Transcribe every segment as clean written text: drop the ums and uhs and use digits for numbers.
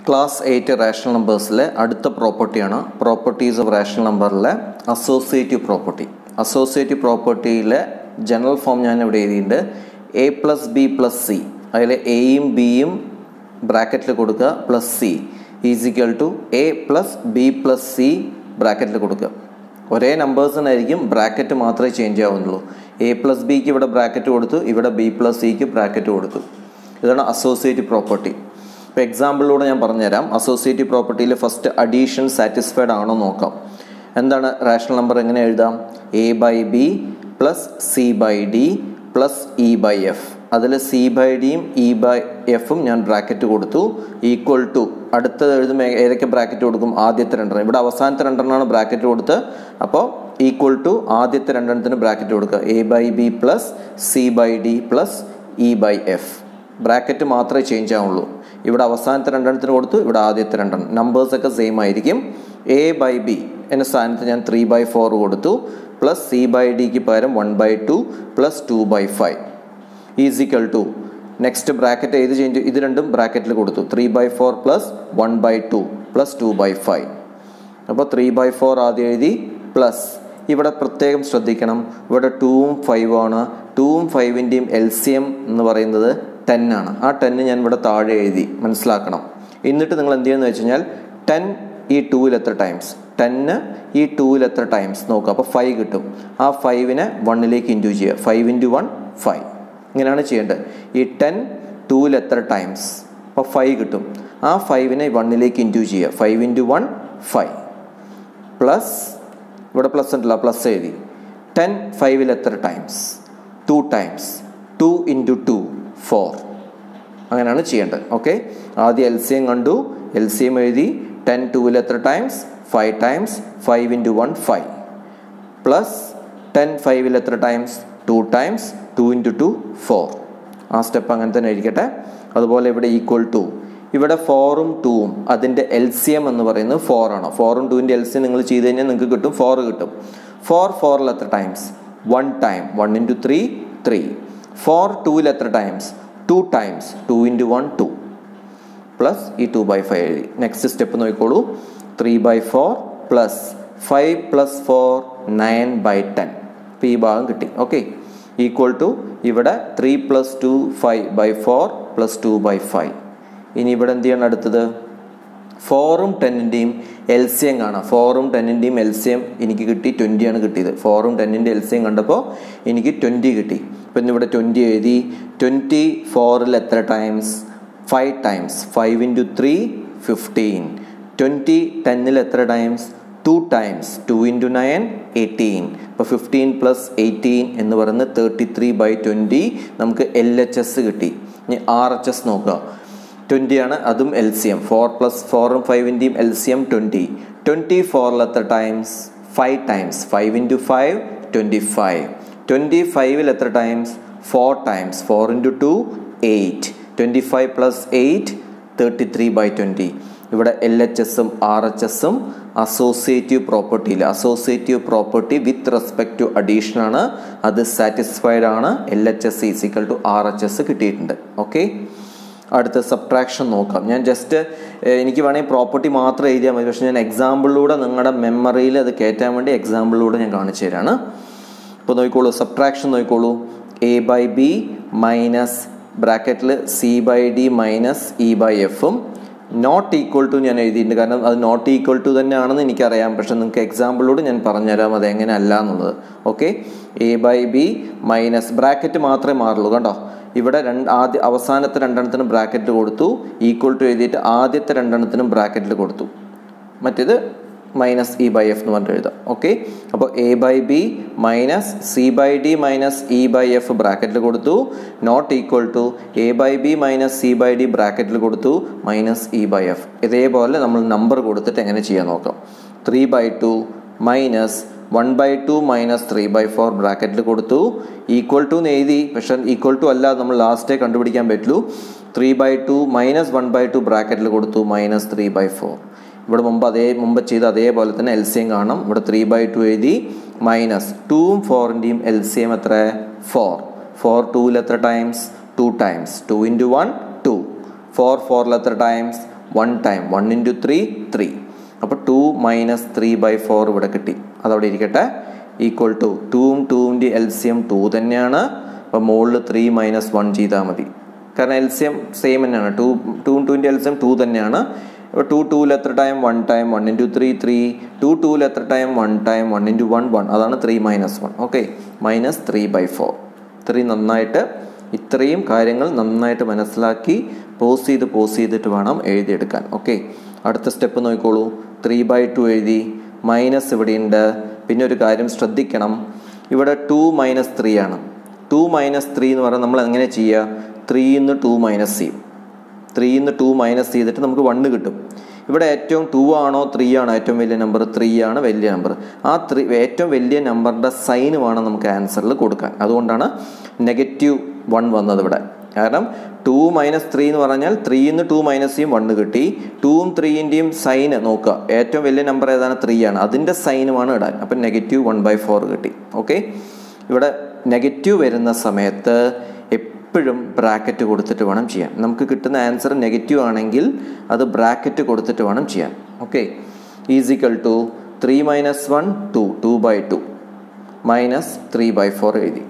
Class 8 rational നമ്പേഴ്സിലെ അടുത്ത പ്രോപ്പർട്ടിയാണ് പ്രോപ്പർട്ടീസ് ഓഫ് റാഷണൽ നമ്പറിലെ അസോസിയേറ്റീവ് പ്രോപ്പർട്ടി. അസോസിയേറ്റീവ് പ്രോപ്പർട്ടിയിലെ ജനറൽ ഫോം ഞാൻ ഇവിടെ എഴുതിയിട്ടുണ്ട്. A plus B plus C, അതിൽ എയും ബിയും ബ്രാക്കറ്റിൽ കൊടുക്കുക, plus C is equal to A plus B plus C ബ്രാക്കറ്റിൽ കൊടുക്കുക. ഒരേ നമ്പേഴ്സിനായിരിക്കും, ബ്രാക്കറ്റ് മാത്രമേ ചേഞ്ച് ആവുന്നുള്ളൂ. എ പ്ലസ് ബിക്ക് ഇവിടെ ബ്രാക്കറ്റ് കൊടുത്തു, ഇവിടെ ബി പ്ലസ് സിക്ക് ബ്രാക്കറ്റ് കൊടുത്തു. ഇതാണ് അസോസിയേറ്റീവ് പ്രോപ്പർട്ടി. ഇപ്പോൾ എക്സാമ്പിളിലൂടെ ഞാൻ പറഞ്ഞുതരാം. അസോസിയേറ്റീവ് പ്രോപ്പർട്ടിയിൽ ഫസ്റ്റ് അഡീഷൻ സാറ്റിസ്ഫൈഡ് ആണോ നോക്കാം. എന്താണ് റാഷണൽ നമ്പർ എങ്ങനെ എഴുതാം? A by B plus C by D plus E by F. അതിൽ സി ബൈ ഡിയും ഇ ബൈ എഫും ഞാൻ ബ്രാക്കറ്റ് കൊടുത്തു. ഈക്വൽ ടു അടുത്തത് എഴുതുമ്പോൾ ഏതൊക്കെ ബ്രാക്കറ്റ് കൊടുക്കും? ആദ്യത്തെ രണ്ടെണ്ണം. ഇവിടെ അവസാനത്തെ രണ്ടെണ്ണമാണ് ബ്രാക്കറ്റ് കൊടുത്ത്. അപ്പോൾ ഈക്വൽ ടു ആദ്യത്തെ രണ്ടെണ്ണത്തിന് ബ്രാക്കറ്റ് കൊടുക്കുക. A by B plus C by D plus E by F. Bracket മാത്രമേ ചേഞ്ച് ആവുള്ളൂ. ഇവിടെ അവസാനത്തെ രണ്ടെണ്ണത്തിന് കൊടുത്തു, ഇവിടെ ആദ്യത്തെ രണ്ടെണ്ണം. നമ്പേഴ്സൊക്കെ സെയിം ആയിരിക്കും. എ ബൈ ബി എന്ന സ്ഥാനത്ത് ഞാൻ 3/4 കൊടുത്തു, പ്ലസ് സി ബൈ ഡിക്ക് പകരം 1/2 plus 2/5 is equal to next bracket ഏത് ചേഞ്ച്? ഇത് രണ്ടും ബ്രാക്കറ്റിൽ കൊടുത്തു. 3/4 പ്ലസ് 1/2 പ്ലസ് 2/5. അപ്പോൾ 3/4 ആദ്യം എഴുതി, പ്ലസ് ഇവിടെ പ്രത്യേകം ശ്രദ്ധിക്കണം, ഇവിടെ 2ഉം 5ഉം ആണ്. 2ഉം 5ൻ്റെയും LCM എന്ന് പറയുന്നത് 10 ആണ്. ആ 10 ഞാൻ ഇവിടെ താഴെ എഴുതി, മനസ്സിലാക്കണം. എന്നിട്ട് നിങ്ങൾ എന്ത് ചെയ്യുന്നത് വെച്ച് കഴിഞ്ഞാൽ 10 ഈ 2ൽ എത്ര ടൈംസ്? 10 ഈ 2ൽ എത്ര ടൈംസ് നോക്കുക. അപ്പോൾ 5 കിട്ടും. ആ 5നെ 1ലേക്ക് ഇൻറ്റു ചെയ്യുക. 5 × 1 5. ഇങ്ങനെയാണ് ചെയ്യേണ്ടത്. ഈ 10 2ൽ എത്ര ടൈംസ്? അപ്പോൾ 5 കിട്ടും. ആ 5നെ 1ലേക്ക് ഇൻറ്റു ചെയ്യുക. 5 × 1 5 പ്ലസ് ഇവിടെ പ്ലസ് ഉണ്ടല്ലോ, പ്ലസ് എഴുതി. 10 5ൽ എത്ര ടൈംസ്? 2 ടൈംസ്. 2 × 2 4. അങ്ങനെയാണ് ചെയ്യേണ്ടത്. ഓക്കെ, ആദ്യം LCM കണ്ടു, LCM എഴുതി. 10 2ൽ എത്ര ടൈംസ്? 5 ടൈംസ്. 5 × 1 5 പ്ലസ് 10 5ൽ എത്ര ടൈംസ്? 2 ടൈംസ്. 2 × 2 4. ആ സ്റ്റെപ്പ് അങ്ങനെ തന്നെ ഇരിക്കട്ടെ. അതുപോലെ ഇവിടെ ഈക്വൽ ടു, ഇവിടെ 4ഉം 2ഉം അതിൻ്റെ LCM എന്ന് പറയുന്നത് 4 ആണ്. 4ഉം 2ൻ്റെ LCM നിങ്ങൾ ചെയ്ത് കഴിഞ്ഞാൽ നിങ്ങൾക്ക് കിട്ടും, 4 കിട്ടും. 4ൽ എത്ര ടൈംസ്? 1 ടൈം. 1 × 3 3. 4 2ൽ എത്ര ടൈംസ്? 2 ടൈംസ്. 2 × 1 2 പ്ലസ് ഈ 2/5 എഴുതി. നെക്സ്റ്റ് സ്റ്റെപ്പ് നോക്കിക്കോളൂ. 3/4 പ്ലസ് 5 + 4 9/10. ഇപ്പോൾ ഈ ഭാഗം കിട്ടി. ഓക്കെ, ഈക്വൽ ടു ഇവിടെ 3 + 2 5/4 പ്ലസ് 2/5. ഇനി ഇവിടെ എന്ത് ചെയ്യണം? അടുത്തത് 4ഉം 10ൻ്റെയും LCM കാണാം. 4ഉം 10ൻ്റെയും LCM എനിക്ക് കിട്ടി 20 ആണ് കിട്ടിയത്. 4ഉം 10ൻ്റെ LCM കണ്ടപ്പോൾ എനിക്ക് 20 കിട്ടി. അപ്പം ഇവിടെ 20 എഴുതി. 20 4ൽ എത്ര ടൈംസ്? 5 ടൈംസ്. 5 × 3 15. 20 10ൽ എത്ര ടൈംസ്? 2 ടൈംസ്. 2 × 9 18. അപ്പോൾ 15 + 18 എന്ന് പറയുന്നത് 33/20. നമുക്ക് LHS കിട്ടി. ഇനി RHS നോക്കുക. 20 ആണ്, അതും LCM. 4 + 4ഉം 5ൻ്റെയും LCM 20. 24ൽ എത്ര ടൈംസ്? 5 ടൈംസ്. 5 × 5 25. 25ൽ എത്ര ടൈംസ്? 4 ടൈംസ്. 4 × 2 8. 25 + 8 33/20. ഇവിടെ LHSഉം RHSഉം അസോസിയേറ്റീവ് പ്രോപ്പർട്ടിയിൽ, associative property with respect to addition ആണ്. അത് സാറ്റിസ്ഫൈഡ് ആണ്. LHS = RHS കിട്ടിയിട്ടുണ്ട്. ഓക്കെ, അടുത്ത സബ്ട്രാക്ഷൻ നോക്കാം. ഞാൻ ജസ്റ്റ് എനിക്ക് വേണമെങ്കിൽ പ്രോപ്പർട്ടി മാത്രം എഴുതിയാൽ മതി, പക്ഷേ ഞാൻ എക്സാമ്പിളിലൂടെ നിങ്ങളുടെ മെമ്മറിയിൽ അത് കയറ്റാൻ വേണ്ടി എക്സാമ്പിളിലൂടെ ഞാൻ കാണിച്ചു തരാണ്. ഇപ്പോൾ നോക്കിക്കോളൂ, സബ്ട്രാക്ഷൻ നോക്കിക്കോളൂ. എ ബൈ ബി മൈനസ് ബ്രാക്കറ്റിൽ C by D minus E by എഫും നോട്ട് ഈക്വൽ ടു ഞാൻ എഴുതിയിട്ടുണ്ട്. കാരണം അത് നോട്ട് ഈക്വൽ ടു തന്നെയാണെന്ന് എനിക്കറിയാം, പക്ഷെ നിങ്ങൾക്ക് എക്സാമ്പിളിലൂടെ ഞാൻ പറഞ്ഞുതരാം അത് എങ്ങനെ അല്ല എന്നുള്ളത്. Okay, A by B minus bracket മാത്രമേ മാറുള്ളൂ. കണ്ടോ, ഇവിടെ അവസാനത്തെ രണ്ടെണ്ണത്തിനും ബ്രാക്കറ്റ് കൊടുത്തു. ഈക്വൽ ടു എഴുതിയിട്ട് ആദ്യത്തെ രണ്ടെണ്ണത്തിനും ബ്രാക്കറ്റിൽ കൊടുത്തു. മറ്റേത് മൈനസ് ഇ ബൈ എഫ് എന്ന് പറഞ്ഞിട്ട് എഴുതാം. ഓക്കെ, അപ്പോൾ A by B minus C by D minus E by F ബ്രാക്കറ്റിൽ കൊടുത്തു. Not equal to A by B minus C by D ബ്രാക്കറ്റിൽ കൊടുത്തു മൈനസ് ഇ ബൈ എഫ്. ഇതേപോലെ നമ്മൾ നമ്പർ കൊടുത്തിട്ട് എങ്ങനെ ചെയ്യാൻ നോക്കാം. 3/2 മൈനസ് 1/2 മൈനസ് 3/4 ബ്രാക്കറ്റിൽ കൊടുത്തു. ഈക്വൽ ടു എന്ന് എഴുതി, പക്ഷെ ഈക്വൽ ടു അല്ല, നമ്മൾ ലാസ്റ്റേ കണ്ടുപിടിക്കാൻ പറ്റുള്ളൂ. 3/2 മൈനസ് 1/2 ബ്രാക്കറ്റിൽ കൊടുത്തു മൈനസ് 3/4. ഇവിടെ മുമ്പ് ചെയ്ത അതേപോലെ തന്നെ LCM കാണണം. ഇവിടെ 3/2 എഴുതി മൈനസ് 2ഉം 4ൻ്റെയും LCM എത്ര? 4. 4 2ൽ എത്ര ടൈംസ്? 2 ടൈംസ്. 2 × 1 2. 4 4ൽ എത്ര ടൈംസ്? 1 time 1 into 3 3. അപ്പോൾ 2 മൈനസ് 3/4 ഇവിടെ കിട്ടി. അതവിടെ ഇരിക്കട്ടെ. ഈക്വൽ ടു 2ഉം 2ൻ്റെ LCM 2 തന്നെയാണ്. അപ്പോൾ മുകളിൽ 3 മൈനസ് 1 ചെയ്താൽ മതി. കാരണം LCM സെയിം തന്നെയാണ്. 2ഉം 2ൻ്റെ LCM 2 തന്നെയാണ്. ഇപ്പോൾ 2 2ൽ എത്ര ടൈം 1 ടൈം 1 ഇൻറ്റു 3 3. 2 2ൽ എത്ര ടൈം 1 ടൈം 1 ഇൻറ്റു 1 1. അതാണ് 3 മൈനസ് 1. Okay, minus 3/4. ഇത്രയും കാര്യങ്ങൾ നന്നായിട്ട് മനസ്സിലാക്കി പോസ് ചെയ്തിട്ട് വേണം എഴുതിയെടുക്കാൻ. ഓക്കെ, അടുത്ത സ്റ്റെപ്പ് നോക്കിക്കോളൂ. 3/2 എഴുതി. മൈനസ് ഇവിടെയുണ്ട്. പിന്നെ ഒരു കാര്യം ശ്രദ്ധിക്കണം, ഇവിടെ 2 മൈനസ് 3 ആണ്. 2 മൈനസ് 3 എന്ന് പറഞ്ഞാൽ നമ്മൾ എങ്ങനെ ചെയ്യുക? 3 നിന്ന് 2 മൈനസ് ചെയ്യും. 3 നിന്ന് 2 മൈനസ് ചെയ്തിട്ട് നമുക്ക് 1 കിട്ടും. ഇവിടെ ഏറ്റവും 2 ആണോ 3 ആണോ ഏറ്റവും വലിയ നമ്പർ? 3 ആണ് വലിയ നമ്പർ. ആ ഏറ്റവും വലിയ നമ്പറിൻ്റെ സൈന് വേണം നമുക്ക് ആൻസറിൽ കൊടുക്കാൻ. അതുകൊണ്ടാണ് -1 വന്നത് ഇവിടെ. കാരണം 2 മൈനസ് 3 എന്ന് പറഞ്ഞാൽ 3 നിന്ന് 2 മൈനസ് ചെയ്യും 1 കിട്ടി. 2ഉം 3ൻ്റെയും സൈന് നോക്കുക. ഏറ്റവും വലിയ നമ്പർ ഏതാണ്? 3 ആണ്. അതിൻ്റെ സൈനുമാണ് ഇടാൻ. അപ്പം -1/4 കിട്ടി. ഓക്കെ, ഇവിടെ നെഗറ്റീവ് വരുന്ന സമയത്ത് എപ്പോഴും ബ്രാക്കറ്റ് കൊടുത്തിട്ട് വേണം ചെയ്യാൻ. നമുക്ക് കിട്ടുന്ന ആൻസർ നെഗറ്റീവ് ആണെങ്കിൽ അത് ബ്രാക്കറ്റ് കൊടുത്തിട്ട് വേണം ചെയ്യാൻ. Okay, is equal to 3 minus 1 2 2/2 minus 3/4 എഴുതി.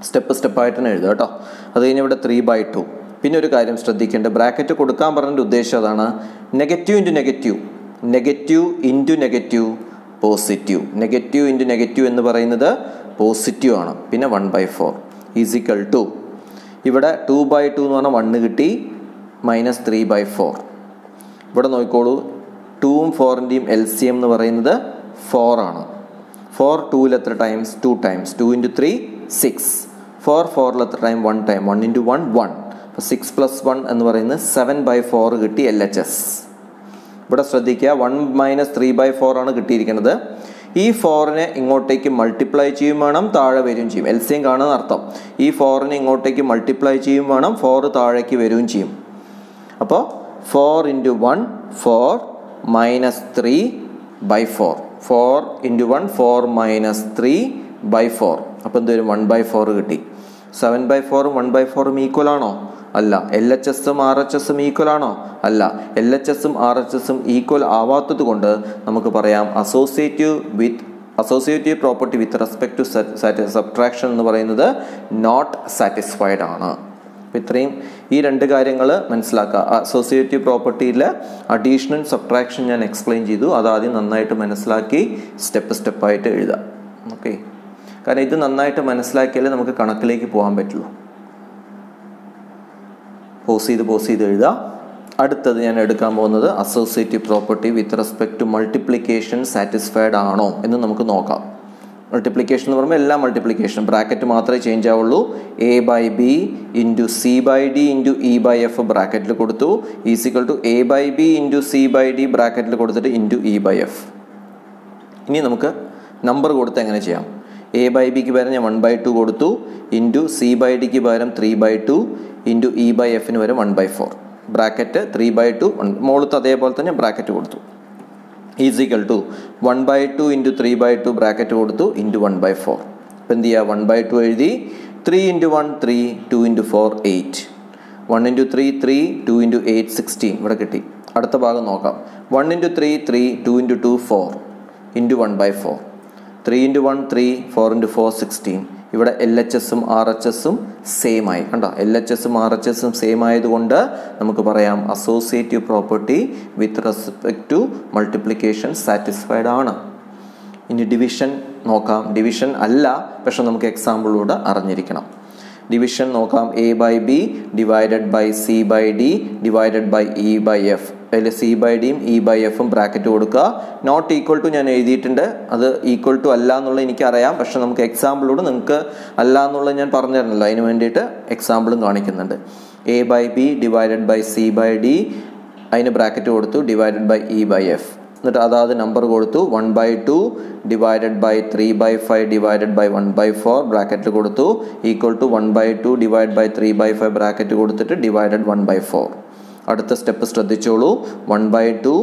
സ്റ്റെപ്പായിട്ട് തന്നെ എഴുതുക കേട്ടോ. അത് കഴിഞ്ഞ് ഇവിടെ 3/2. പിന്നെ ഒരു കാര്യം ശ്രദ്ധിക്കേണ്ടത്, ബ്രാക്കറ്റ് കൊടുക്കാൻ പറഞ്ഞതിൻ്റെ ഉദ്ദേശം അതാണ്. Negative into negative, negative into negative positive. Negative into negative എന്ന് പറയുന്നത് പോസിറ്റീവ് ആണ്. പിന്നെ 1/4 ഈസിക്കൽ ടു ഇവിടെ 2/2 എന്ന് പറഞ്ഞാൽ 1 കിട്ടി, മൈനസ് 3/4. ഇവിടെ നോക്കിക്കോളൂ, 2ഉം 4ൻ്റെയും LCM എന്ന് പറയുന്നത് 4 ആണ്. 4 2ൽ എത്ര ടൈംസ്? 2 ടൈംസ്. 2 ഇൻറ്റു 3 6. 4 4ൽ എത്ര ടൈം? 1 ടൈം. 1 ഇൻറ്റു 1 1. അപ്പോൾ 6 + 1 എന്ന് പറയുന്നത് 7/4 കിട്ടി LHS. ഇവിടെ ശ്രദ്ധിക്കുക, 1 മൈനസ് 3/4 ആണ് കിട്ടിയിരിക്കുന്നത്. ഈ 4നെ ഇങ്ങോട്ടേക്ക് മൾട്ടിപ്ലൈ ചെയ്യും വേണം, താഴെ വരും ചെയ്യും. LCM കാണുന്ന അർത്ഥം. ഈ 4നെ ഇങ്ങോട്ടേക്ക് മൾട്ടിപ്ലൈ ചെയ്യും വേണം, 4 താഴേക്ക് വരും ചെയ്യും. അപ്പോൾ 4 ഇൻറ്റു 1 4 മൈനസ് 3/4. 4 into 1 4 minus 3/4. അപ്പോൾ എന്തുവരും? 1/4 കിട്ടി. 7/4ഉം 1/4ഉം ഈക്വൽ ആണോ? അല്ല. LHSഉം RHSഉം ഈക്വൽ ആണോ? അല്ല. LHSഉം RHSഉം ഈക്വൽ ആവാത്തത് കൊണ്ട് നമുക്ക് പറയാം associative property with respect to subtraction എന്ന് പറയുന്നത് നോട്ട് സാറ്റിസ്ഫൈഡ് ആണ്. ഇത്രയും ഈ രണ്ട് കാര്യങ്ങൾ മനസ്സിലാക്കുക. അസോസിയേറ്റീവ് പ്രോപ്പർട്ടിയിൽ അഡീഷനും സബ്ട്രാക്ഷൻ ഞാൻ എക്സ്പ്ലെയിൻ ചെയ്തു. അതാദ്യം നന്നായിട്ട് മനസ്സിലാക്കി സ്റ്റെപ്പായിട്ട് എഴുതാം. ഓക്കെ, കാരണം ഇത് നന്നായിട്ട് മനസ്സിലാക്കിയാലേ നമുക്ക് കണക്കിലേക്ക് പോകാൻ പറ്റുള്ളൂ. പോസ് ചെയ്ത് എഴുതാം. അടുത്തത് ഞാൻ എടുക്കാൻ പോകുന്നത് associative property with respect to multiplication satisfied ആണോ എന്ന് നമുക്ക് നോക്കാം. മൾട്ടിപ്ലിക്കേഷൻ എന്ന് പറയുമ്പോൾ എല്ലാ മൾട്ടിപ്ലിക്കേഷൻ ബ്രാക്കറ്റ് മാത്രമേ ചേഞ്ച് ആവുള്ളൂ. A/B into C/D into E/F ബ്രാക്കറ്റിൽ കൊടുത്തു. Is equal to A/B into C/D ബ്രാക്കറ്റിൽ കൊടുത്തിട്ട് ഇൻറ്റു E/F. ഇനി നമുക്ക് നമ്പർ കൊടുത്ത് എങ്ങനെ ചെയ്യാം? A/Bക്ക് പകരം ഞാൻ 1/2 കൊടുത്തു, ഇൻറ്റു C/Dക്ക് പകരം 3/2 ഇൻറ്റു E/Fന് പകരം 1/4. ബ്രാക്കറ്റ് 3/2 മുകളിലത്തെ അതേപോലെ തന്നെ ബ്രാക്കറ്റ് കൊടുത്തു. ഈസിക്കൽ ടു 1/2 ഇൻറ്റു 3/2 ബ്രാക്കറ്റ് കൊടുത്തു ഇൻറ്റു 1/4. അപ്പോൾ എന്ത് ചെയ്യുക? 1/2 എഴുതി. 3 ഇൻറ്റു 1 3 2 ഇൻറ്റു 4 8. 1 ഇൻറ്റു 3 3 2 ഇൻറ്റു 8 16 ഇവിടെ കിട്ടി. അടുത്ത ഭാഗം നോക്കാം. 1 into 3 3 2 into 2 4 into 1/4. 3 into 1 3 4 into 4 16. ഇവിടെ LHSഉം RHSഉം സെയിം ആയി. കണ്ടോ? LHSഉം RHSഉം സെയിം ആയതുകൊണ്ട് നമുക്ക് പറയാം associative property with respect to multiplication satisfied ആണ്. ഇനി ഡിവിഷൻ നോക്കാം. ഡിവിഷൻ അല്ല, പക്ഷെ നമുക്ക് എക്സാമ്പിളിലൂടെ അറിഞ്ഞിരിക്കണം. ഡിവിഷൻ നോക്കാം. A/B divided by C/D divided by E/F. അതിൽ C/Dയും E/Fഉം ബ്രാക്കറ്റ് കൊടുക്കുക. നോട്ട് ഈക്വൽ ടു ഞാൻ എഴുതിയിട്ടുണ്ട്. അത് ഈക്വൽ ടു അല്ല എന്നുള്ളത് എനിക്കറിയാം, പക്ഷെ നമുക്ക് എക്സാമ്പിളോട് നിങ്ങൾക്ക് അല്ല എന്നുള്ളത് ഞാൻ പറഞ്ഞു തരണമല്ലോ, അതിന് വേണ്ടിയിട്ട് എക്സാമ്പിളും കാണിക്കുന്നുണ്ട്. A/B ഡിവൈഡഡ് ബൈ C/D അതിന് ബ്രാക്കറ്റ് കൊടുത്തു ഡിവൈഡഡ് ബൈ E/F. എന്നിട്ട് അതാത് നമ്പർ കൊടുത്തു. 1/2 ഡിവൈഡഡ് ബൈ 3/5 ഡിവൈഡഡ് ബൈ 1/4 ബ്രാക്കറ്റിൽ കൊടുത്തു. Equal to 1/2 divide by 3/5 bracket കൊടുത്തിട്ട് ഡിവൈഡഡ് 1/4. അടുത്ത സ്റ്റെപ്പ് ശ്രദ്ധിച്ചോളൂ. 1/2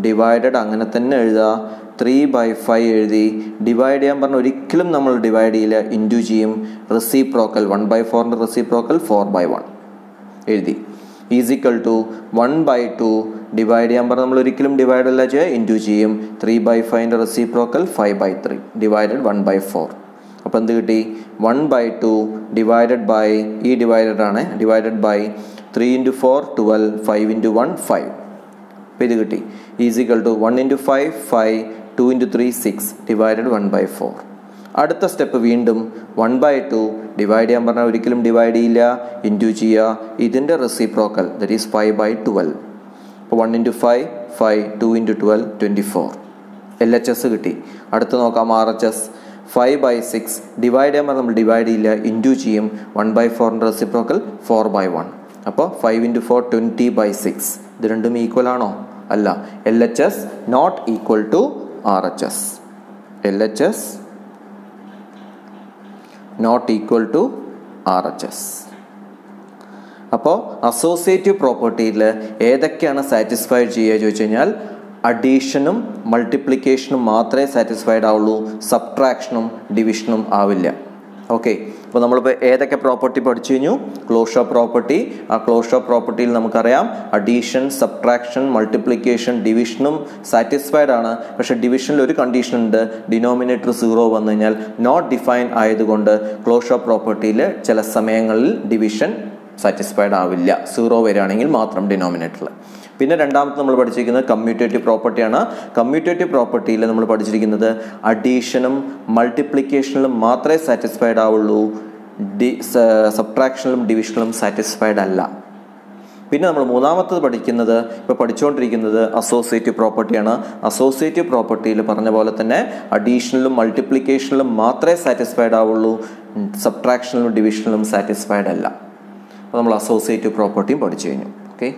ഡിവൈഡഡ് അങ്ങനെ തന്നെ എഴുതുക. 3/5 എഴുതി. ഡിവൈഡ് ചെയ്യാൻ പറഞ്ഞാൽ ഒരിക്കലും നമ്മൾ ഡിവൈഡ് ചെയ്യില്ല, ഇൻറ്റു ചെയ്യും. റെസിപ്രോക്കൽ 1/4ൻ്റെ റെസിപ്രോക്കൽ 4/1 എഴുതി. ഈസ് ഈക്വൽ ടു 1/2 ഡിവൈഡ് ചെയ്യാൻ പറഞ്ഞാൽ നമ്മൾ ഒരിക്കലും ഡിവൈഡ് അല്ല ചെയ്യുക, ഇൻറ്റു ചെയ്യും. 3/5 റെസിപ്രോക്കൽ 5/3 ഡിവൈഡഡ് 1/4. അപ്പോൾ എന്ത് കിട്ടി? 1/2 ഡിവൈഡഡ് ബൈ, ഈ ഡിവൈഡഡ് ആണ്, ഡിവൈഡഡ് ബൈ 3 × 4 12, 5 × 1 5. അപ്പോൾ ഇത് കിട്ടി. Is equal to 1 × 5 5, 2 × 3 6 divided 1/4. അടുത്ത സ്റ്റെപ്പ് വീണ്ടും 1/2 ഡിവൈഡ് ചെയ്യാൻ പറഞ്ഞാൽ ഒരിക്കലും ഡിവൈഡ് ചെയ്യില്ല, ഇൻറ്റു ചെയ്യുക. ഇതിൻ്റെ റെസിപ്രോക്കൽ ദറ്റ് ഈസ് 5/12. അപ്പോൾ 1 × 5 5, 2 × 12 24. LHS കിട്ടി. അടുത്ത് നോക്കാം RHS. 5/6 ഡിവൈഡ് ചെയ്യാൻ പറഞ്ഞാൽ നമ്മൾ ഡിവൈഡ് ചെയ്യില്ല, ഇൻറ്റു ചെയ്യും. 1/4 റെസിപ്രോക്കൽ 4/1. അപ്പോൾ 5 × 4 20/6. ഇത് രണ്ടും ഈക്വൽ ആണോ? അല്ല. LHS not equal to RHS. LHS not equal to RHS. അപ്പോൾ അസോസിയേറ്റീവ് പ്രോപ്പർട്ടിയിൽ ഏതൊക്കെയാണ് സാറ്റിസ്ഫൈഡ് ചെയ്യുക ചോദിച്ചു കഴിഞ്ഞാൽ അഡീഷനും മൾട്ടിപ്ലിക്കേഷനും മാത്രമേ സാറ്റിസ്ഫൈഡ് ആവുള്ളൂ, സബ്ട്രാക്ഷനും ഡിവിഷനും ആവില്ല. ഓക്കെ, അപ്പോൾ നമ്മളിപ്പോൾ ഏതൊക്കെ പ്രോപ്പർട്ടി പഠിച്ചു കഴിഞ്ഞു? Closure property. ആ ക്ലോഷർ പ്രോപ്പർട്ടിയിൽ നമുക്കറിയാം അഡീഷൻ, സബ്ട്രാക്ഷൻ, മൾട്ടിപ്ലിക്കേഷൻ, ഡിവിഷനും സാറ്റിസ്ഫൈഡ് ആണ്. പക്ഷേ ഡിവിഷനിൽ ഒരു കണ്ടീഷൻ ഉണ്ട്, ഡിനോമിനേറ്റർ 0 വന്നു കഴിഞ്ഞാൽ നോട്ട് ഡിഫൈൻ ആയതുകൊണ്ട് ക്ലോഷർ പ്രോപ്പർട്ടിയിൽ ചില സമയങ്ങളിൽ ഡിവിഷൻ സാറ്റിസ്ഫൈഡ് ആവില്ല, 0 വരികയാണെങ്കിൽ മാത്രം ഡിനോമിനേറ്ററിൽ. പിന്നെ രണ്ടാമത്തെ നമ്മൾ പഠിച്ചിരിക്കുന്നത് കമ്മ്യൂട്ടേറ്റീവ് പ്രോപ്പർട്ടിയാണ്. കമ്മ്യൂട്ടേറ്റീവ് പ്രോപ്പർട്ടിയിൽ നമ്മൾ പഠിച്ചിരിക്കുന്നത് അഡീഷനും മൾട്ടിപ്ലിക്കേഷനിലും മാത്രമേ സാറ്റിസ്ഫൈഡ് ആവുള്ളൂ, സബ്ട്രാക്ഷനിലും ഡിവിഷനിലും സാറ്റിസ്ഫൈഡ് അല്ല. പിന്നെ നമ്മൾ മൂന്നാമത്തത് പഠിക്കുന്നത്, ഇപ്പോൾ പഠിച്ചുകൊണ്ടിരിക്കുന്നത് അസോസിയേറ്റീവ് പ്രോപ്പർട്ടിയാണ്. അസോസിയേറ്റീവ് പ്രോപ്പർട്ടിയിൽ പറഞ്ഞ പോലെ തന്നെ അഡീഷനിലും മൾട്ടിപ്ലിക്കേഷനിലും മാത്രമേ സാറ്റിസ്ഫൈഡ് ആവുള്ളൂ, സബ്ട്രാക്ഷനിലും ഡിവിഷനിലും സാറ്റിസ്ഫൈഡ് അല്ല. അപ്പോൾ നമ്മൾ അസോസിയേറ്റീവ് പ്രോപ്പർട്ടിയും പഠിച്ചു കഴിഞ്ഞു. ഓക്കെ.